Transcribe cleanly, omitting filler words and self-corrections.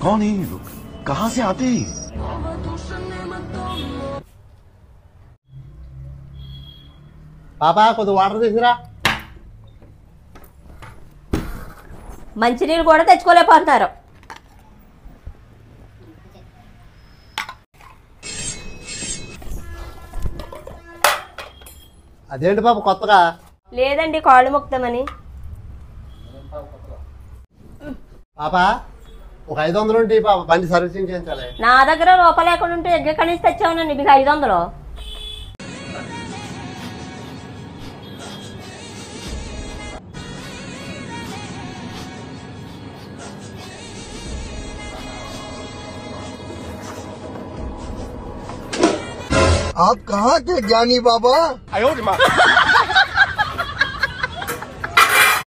कौन है ये लोग? कहां से आते हैं? పాపా కొద్ది వాటర్ తీసుకురా. మంచినీళ్ళు కూడా తెచ్చుకోలేకపోతున్నారు. అదేంటి పాప కొత్తగా? లేదండి కాళ్ళు మొక్కుతామని. పాపా ఒక 500 ఉంటే పాప బండి సర్వీసింగ్ చేయించాలి. నా దగ్గర రూపాయలు లేకుండా ఉంటే ఎక్కడి నుంచి తెచ్చావునండి మీకు 500? आप कहाँ थे ज्ञानी बाबा?